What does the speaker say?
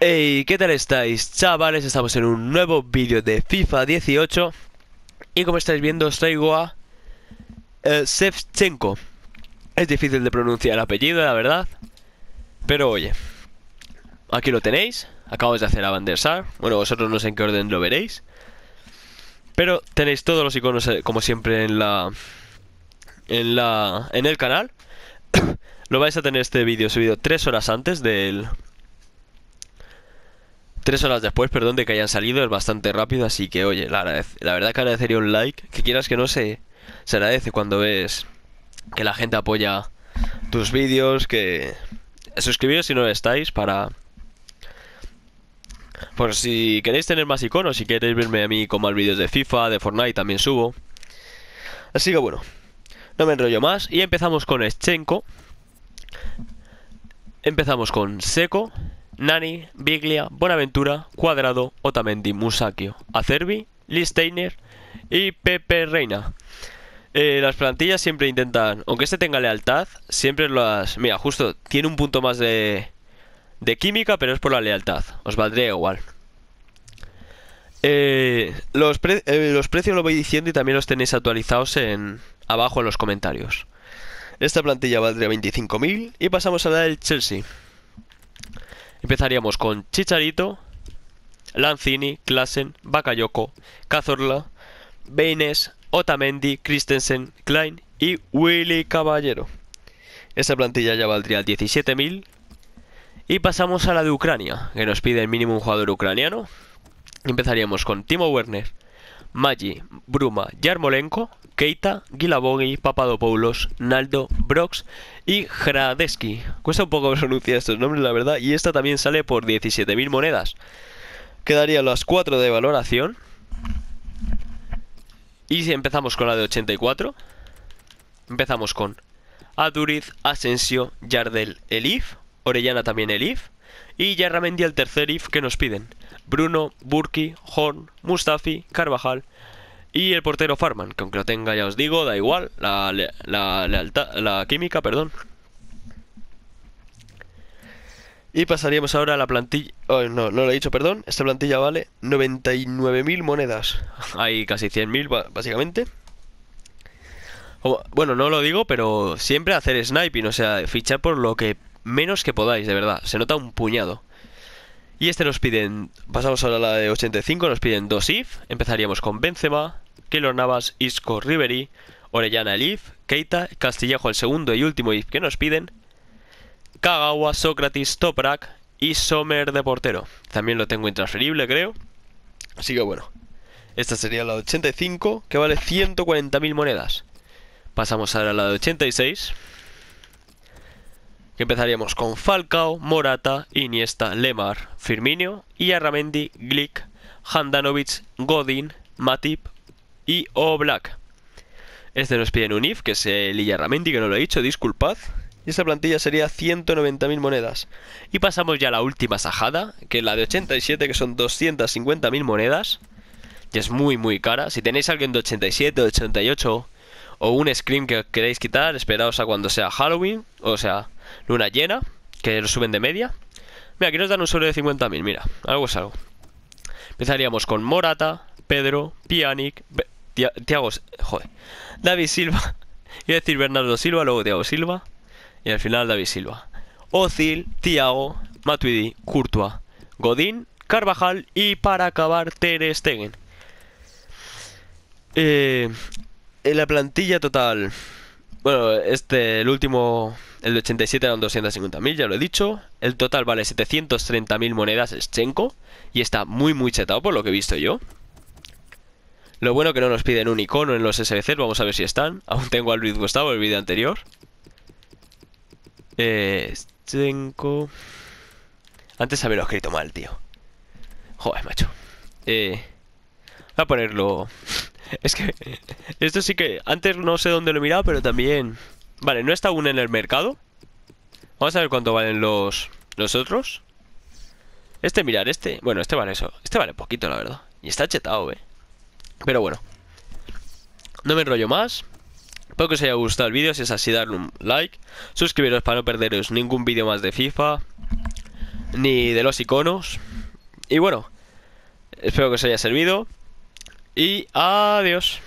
Hey, ¿qué tal estáis, chavales? Estamos en un nuevo vídeo de FIFA 18 y como estáis viendo os traigo a Shevchenko. Es difícil de pronunciar el apellido, la verdad, pero oye, aquí lo tenéis. Acabamos de hacer a Van der Sar. Bueno, vosotros no sé en qué orden lo veréis, pero tenéis todos los iconos como siempre en el canal. Lo vais a tener este vídeo subido 3 horas antes del 3 horas después, perdón, de que hayan salido. Es bastante rápido, así que oye, la verdad que agradecería un like. Que quieras que no, se agradece cuando ves que la gente apoya tus vídeos. Que suscribiros si no lo estáis, para por si queréis tener más iconos. Si queréis verme a mí con más vídeos de FIFA, de Fortnite, también subo. Así que bueno, no me enrollo más y empezamos con Shevchenko. Empezamos con Seco, Nani, Biglia, Bonaventura, Cuadrado, Otamendi, Musakio, Acerbi, Listeiner y Pepe Reina. Las plantillas siempre intentan, aunque este tenga lealtad, siempre las... Mira, justo tiene un punto más de química, pero es por la lealtad. Os valdría igual. Los precios lo voy diciendo y también los tenéis actualizados abajo en los comentarios. Esta plantilla valdría 25.000 y pasamos a la del Chelsea. Empezaríamos con Chicharito, Lanzini, Klaassen, Bakayoko, Cazorla, Baines, Otamendi, Christensen, Klein y Willy Caballero. Esta plantilla ya valdría 17.000. Y pasamos a la de Ucrania, que nos pide el mínimo un jugador ucraniano. Empezaríamos con Timo Werner, Maggi, Bruma, Yarmolenko, Keita, Guilabogi, Papadopoulos, Naldo, Brox y Hradeski. Cuesta un poco pronunciar estos nombres, la verdad. Y esta también sale por 17.000 monedas. Quedarían las 4 de valoración. Y si empezamos con la de 84, empezamos con Aduriz, Asensio, Yardel, Elif, Orellana también Elif, y Yarramendi el tercer if que nos piden. Bruno, Burki, Horn, Mustafi, Carvajal y el portero Farman, que aunque lo tenga ya os digo, da igual, la química, perdón. Y pasaríamos ahora a la plantilla... Oh, no lo he dicho, perdón. Esta plantilla vale 99.000 monedas. Hay casi 100.000 básicamente. Bueno, no lo digo, pero siempre hacer sniping, o sea, fichar por lo que menos que podáis, de verdad. Se nota un puñado. Y este nos piden... Pasamos ahora a la de 85, nos piden 2 if. Empezaríamos con Benzema, Keylor Navas, Isco, Ribery, Orellana el if, Keita, Castillejo el segundo y último if que nos piden, Kagawa, Sócrates, Toprak y Sommer de portero. También lo tengo intransferible, creo. Así que bueno, esta sería la de 85, que vale 140.000 monedas. Pasamos ahora a la de 86, que empezaríamos con Falcao, Morata, Iniesta, Lemar, Firmino y Arramendi, Glick, Handanovic, Godin, Matip y Oblak. Este nos piden un if, que es el Illarramendi, que no lo he dicho, disculpad. Y esta plantilla sería 190.000 monedas. Y pasamos ya a la última sajada, que es la de 87, que son 250.000 monedas. Y es muy muy cara. Si tenéis a alguien de 87, de 88 o un scream que queréis quitar, esperaos a cuando sea Halloween, o sea, luna llena, que lo suben de media. Mira, aquí nos dan un sobre de 50.000, mira, algo es algo. Empezaríamos con Morata, Pedro, Pjanic, Thiago, joder, David Silva. Iba a decir Bernardo Silva, luego Thiago Silva. Y al final David Silva, Ozil, Thiago, Matuidi, Courtois, Godín, Carvajal y para acabar Ter Stegen. En la plantilla total, bueno, el último, el de 87 eran 250.000, ya lo he dicho. El total vale 730.000 monedas Shevchenko y está muy muy chetado por lo que he visto yo. Lo bueno que no nos piden un icono en los SBCs, vamos a ver si están. Aún tengo a Luis Gustavo, el vídeo anterior. Shevchenko. Antes había escrito mal, tío. Joder, macho. Voy a ponerlo. Es que esto sí que antes no sé dónde lo he mirado, pero también... Vale, no está aún en el mercado. Vamos a ver cuánto valen los otros. Mirar, bueno, este vale eso. Este vale poquito, la verdad. Y está chetado, pero bueno, no me enrollo más. Espero que os haya gustado el vídeo. Si es así, darle un like, suscribiros para no perderos ningún vídeo más de FIFA. ni de los iconos. Y bueno, espero que os haya servido y adiós.